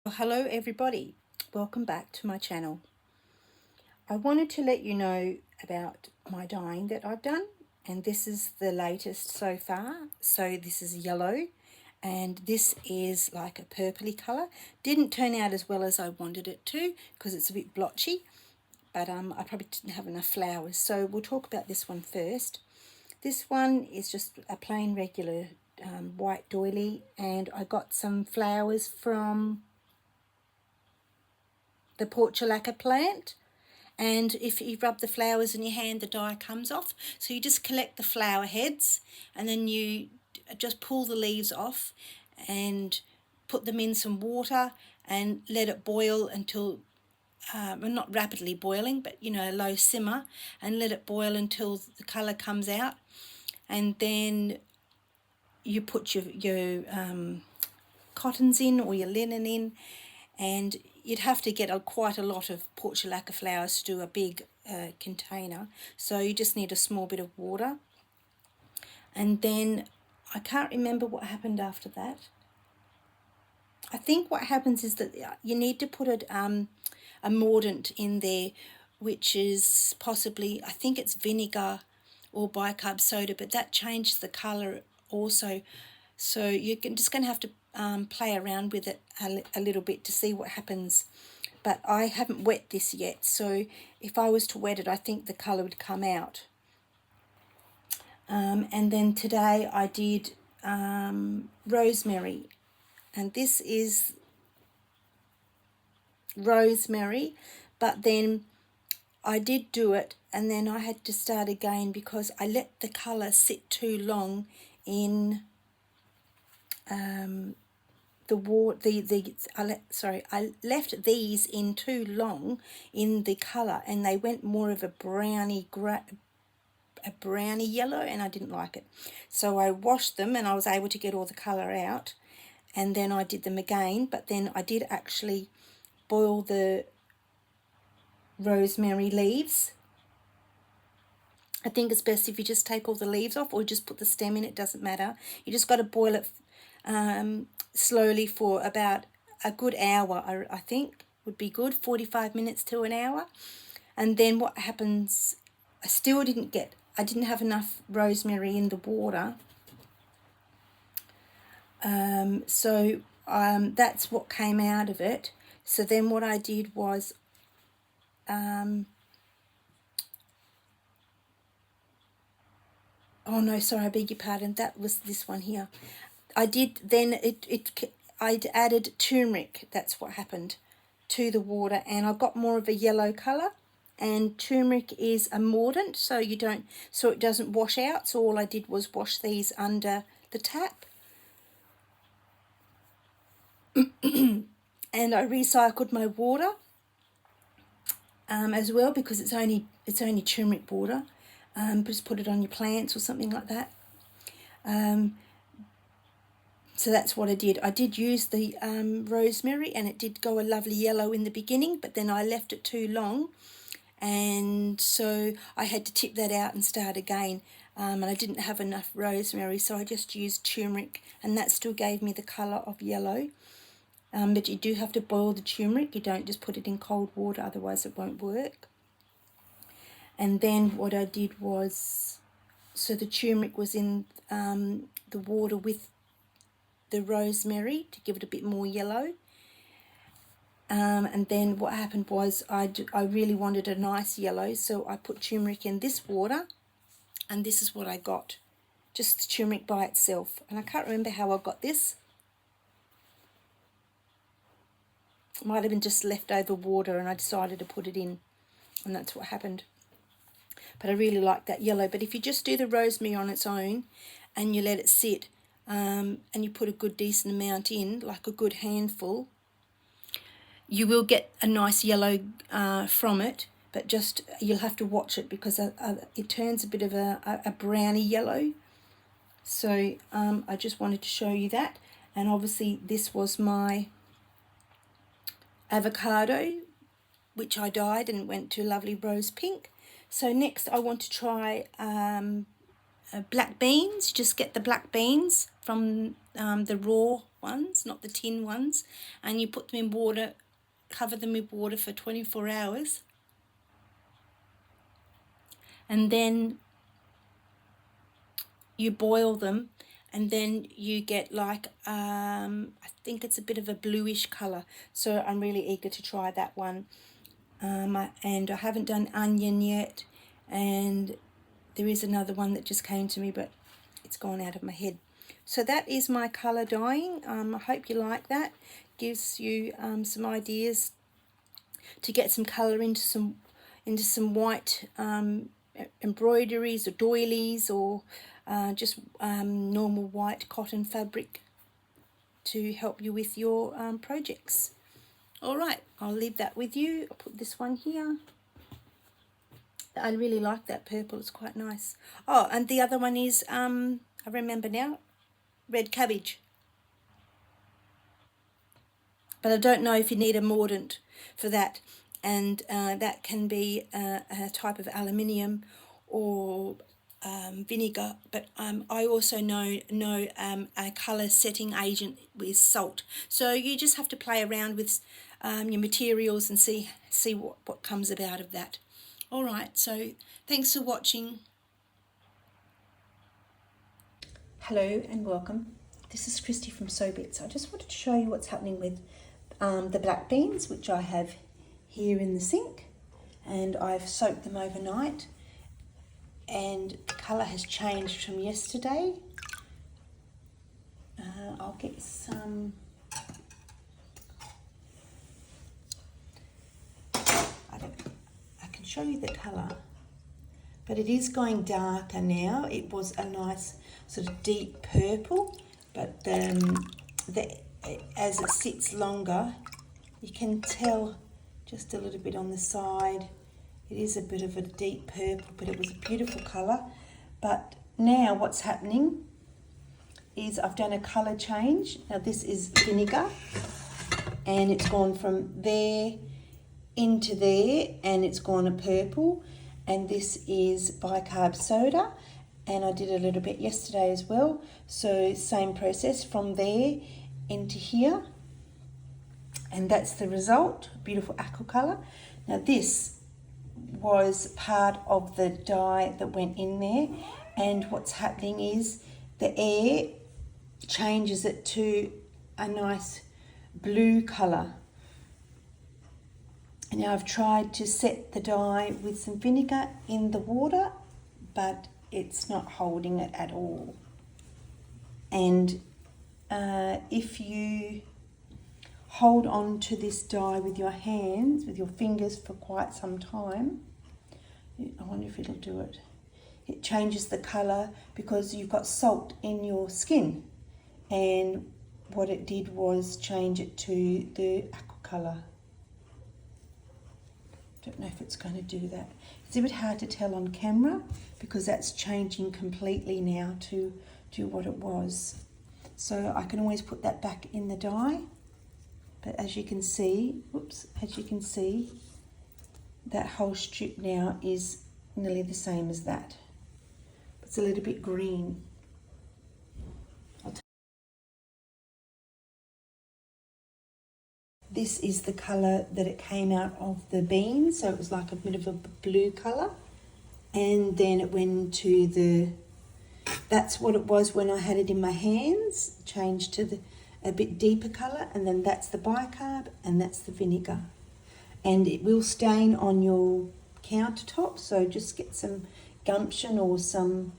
Well, hello everybody, welcome back to my channel. I wanted to let you know about my dyeing that I've done, and this is the latest so far. So this is yellow and this is like a purpley colour. Didn't turn out as well as I wanted it to because it's a bit blotchy, but I probably didn't have enough flowers. So we'll talk about this one first. This one is just a plain regular white doily, and I got some flowers from the Portulaca plant, and if you rub the flowers in your hand the dye comes off. So you just collect the flower heads and then you just pull the leaves off and put them in some water and let it boil until well, not rapidly boiling, but low simmer, and let it boil until the colour comes out. And then you put your cottons in or your linen in, and you'd have to get quite a lot of Portulaca flowers to do a big container, so you just need a small bit of water. And then I can't remember what happened after that. I think what happens is that you need to put a mordant in there, which is possibly, I think it's vinegar or bicarb soda, but that changes the colour also. So you're just going to have to play around with it a little bit to see what happens. But I haven't wet this yet, so if I was to wet it, I think the colour would come out. And then today I did Rosemary, and this is Rosemary, but then I did do it and then I had to start again because I let the colour sit too long in I left these in too long in the colour, and they went more of a browny yellow, and I didn't like it. So I washed them and I was able to get all the colour out, and then I did them again. But then I did actually boil the rosemary leaves. I think it's best if you just take all the leaves off or just put the stem in, it doesn't matter. You just got to boil it slowly for about a good hour, I think would be good, 45 minutes to an hour. And then what happens, I didn't have enough rosemary in the water, so that's what came out of it. So then what I did was oh no, sorry, I beg your pardon, that was this one here. I'd added turmeric, that's what happened, to the water, and I got more of a yellow colour. And turmeric is a mordant, so it doesn't wash out. So all I did was wash these under the tap. And I recycled my water as well, because it's only turmeric water. Just put it on your plants or something like that. So that's what I did. I did use the rosemary, and it did go a lovely yellow in the beginning, but then I left it too long, and so I had to tip that out and start again. And I didn't have enough rosemary, so I just used turmeric, and that still gave me the colour of yellow. But you do have to boil the turmeric. You don't just put it in cold water, otherwise it won't work. And then what I did was, so the turmeric was in the water with the rosemary to give it a bit more yellow. And then what happened was I really wanted a nice yellow, so I put turmeric in this water, and this is what I got, just the turmeric by itself. And I can't remember how I got this. It might have been just leftover water and I decided to put it in, and that's what happened. But I really like that yellow. But if you just do the rosemary on its own and you let it sit, and you put a good decent amount in, like a good handful, you will get a nice yellow from it, but just you'll have to watch it because it turns a bit of a browny yellow. So I just wanted to show you that. And obviously this was my avocado, which I dyed and went to lovely rose pink. So next I want to try black beans. Just get the black beans from the raw ones, not the tin ones, and you put them in water, cover them with water for 24 hours, and then you boil them, and then you get like I think it's a bit of a bluish colour, so I'm really eager to try that one. And I haven't done onion yet, and there is another one that just came to me, but it's gone out of my head. So that is my colour dyeing. I hope you like that. Gives you some ideas to get some colour into some white embroideries or doilies, or just normal white cotton fabric to help you with your projects. All right, I'll leave that with you. I'll put this one here. I really like that purple, it's quite nice. Oh, and the other one is, I remember now, red cabbage. But I don't know if you need a mordant for that. And that can be a type of aluminium or vinegar. But I also know a colour setting agent with salt. So you just have to play around with your materials and see what comes about of that. All right, so thanks for watching. Hello and welcome. This is Kristy from Sewbits. I just wanted to show you what's happening with the black beans, which I have here in the sink, and I've soaked them overnight, and the colour has changed from yesterday. I'll get some... I can show you the colour, but it is going darker now. It was a nice sort of deep purple, but as it sits longer, you can tell just a little bit on the side. It is a bit of a deep purple, but it was a beautiful colour. But now what's happening is I've done a colour change. Now this is vinegar, and it's gone from there into there, and it's gone a purple. And this is bicarb soda, and I did a little bit yesterday as well. So same process from there into here, and that's the result. Beautiful aqua colour. Now this was part of the dye that went in there, and what's happening is the air changes it to a nice blue colour. Now I've tried to set the dye with some vinegar in the water, but it's not holding it at all. And if you hold on to this dye with your hands, with your fingers for quite some time, I wonder if it'll do it. It changes the colour because you've got salt in your skin, and what it did was change it to the aqua colour. Don't know if it's going to do that. It's a bit hard to tell on camera because that's changing completely now to what it was. So I can always put that back in the dye. But as you can see, that whole strip now is nearly the same as that. It's a little bit green. This is the colour that it came out of the bean, so it was like a bit of a blue colour. And then it went to the, that's what it was when I had it in my hands, changed to a bit deeper colour, and then that's the bicarb and that's the vinegar. And it will stain on your countertop, so just get some gumption or some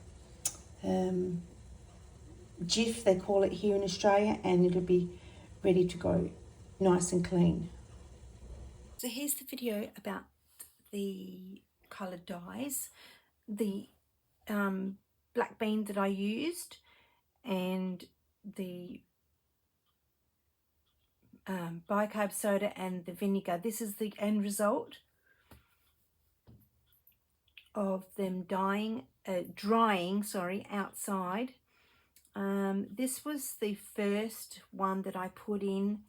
Jif, they call it here in Australia, and it'll be ready to go. Nice and clean. So here's the video about the coloured dyes, the black bean that I used, and the bicarb soda and the vinegar. This is the end result of them drying outside. This was the first one that I put in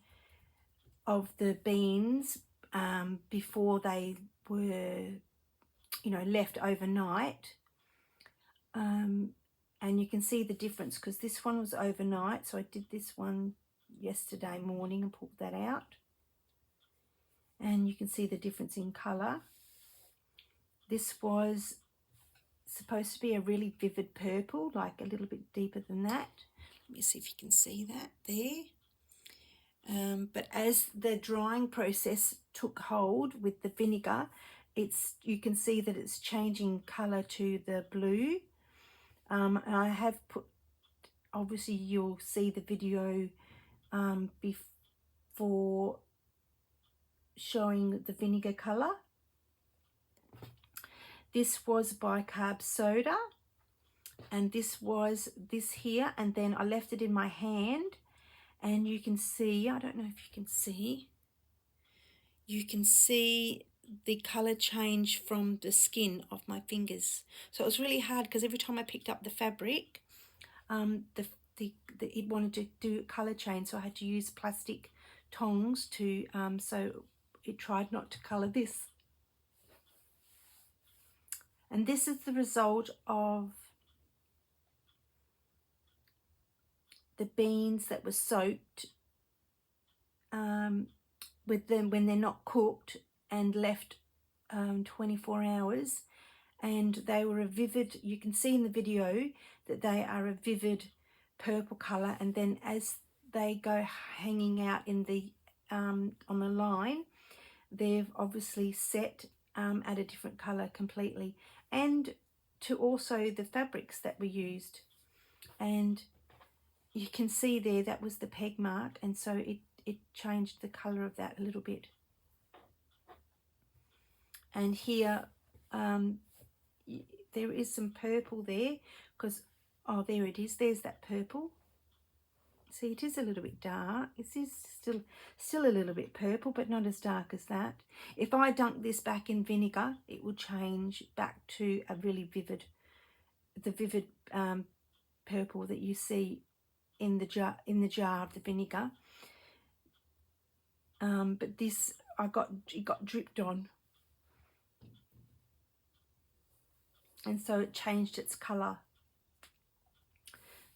of the beans before they were, left overnight. And you can see the difference because this one was overnight. So I did this one yesterday morning and pulled that out. And you can see the difference in colour. This was supposed to be a really vivid purple, like a little bit deeper than that. Let me see if you can see that there. But as the drying process took hold with the vinegar, you can see that it's changing colour to the blue. And I have put, obviously you'll see the video before showing the vinegar colour. This was bicarb soda, and this was this here, and then I left it in my hand, and you can see, I don't know if you can see the colour change from the skin of my fingers. So it was really hard because every time I picked up the fabric, it wanted to do colour change, so I had to use plastic tongs to so it tried not to colour this. And this is the result of the beans that were soaked with them when they're not cooked and left 24 hours, and they were a vivid, you can see in the video that they are a vivid purple colour, and then as they go hanging out in the on the line, they've obviously set at a different colour completely, and to also the fabrics that were used. And you can see there that was the peg mark, and so it changed the colour of that a little bit. And here there is some purple there because, oh, there it is, there's that purple. See, it is a little bit dark. It is still a little bit purple, but not as dark as that. If I dunk this back in vinegar, it will change back to a really vivid, the vivid purple that you see in the jar of the vinegar. But this, it got dripped on, and so it changed its colour.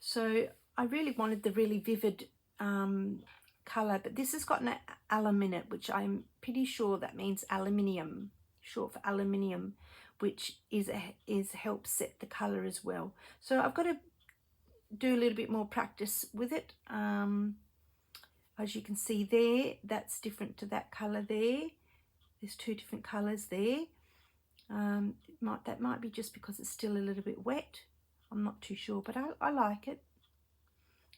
So I really wanted the really vivid colour, but this has got an alum in it, which I'm pretty sure that means aluminium, short for aluminium, which helps set the colour as well. So I've got to do a little bit more practice with it. As you can see there, that's different to that colour there. There's two different colours there. That might be just because it's still a little bit wet. I'm not too sure, but I like it.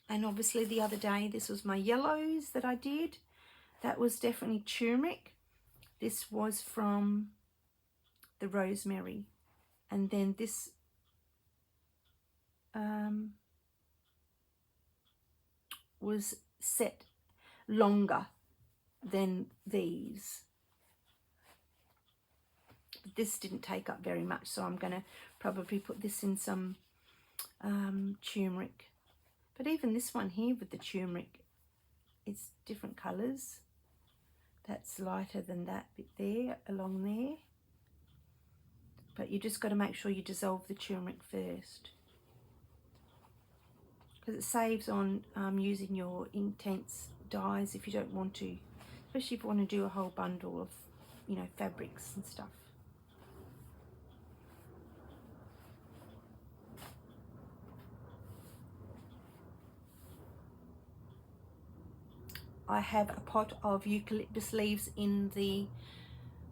And obviously the other day, this was my yellows that I did. That was definitely turmeric. This was from the Rosemary. And then this was set longer than these. But this didn't take up very much, so I'm going to probably put this in some turmeric. But even this one here with the turmeric, it's different colours. That's lighter than that bit there, along there. But you just got to make sure you dissolve the turmeric first, because it saves on using your intense dyes if you don't want to, especially if you want to do a whole bundle of, you know, fabrics and stuff. I have a pot of eucalyptus leaves in the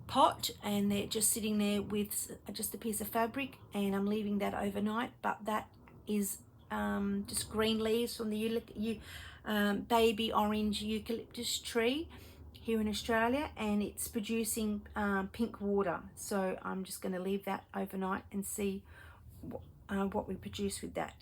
pot, and they're just sitting there with just a piece of fabric, and I'm leaving that overnight. But that is just green leaves from the baby orange eucalyptus tree here in Australia, and it's producing pink water. So I'm just going to leave that overnight and see what we produce with that.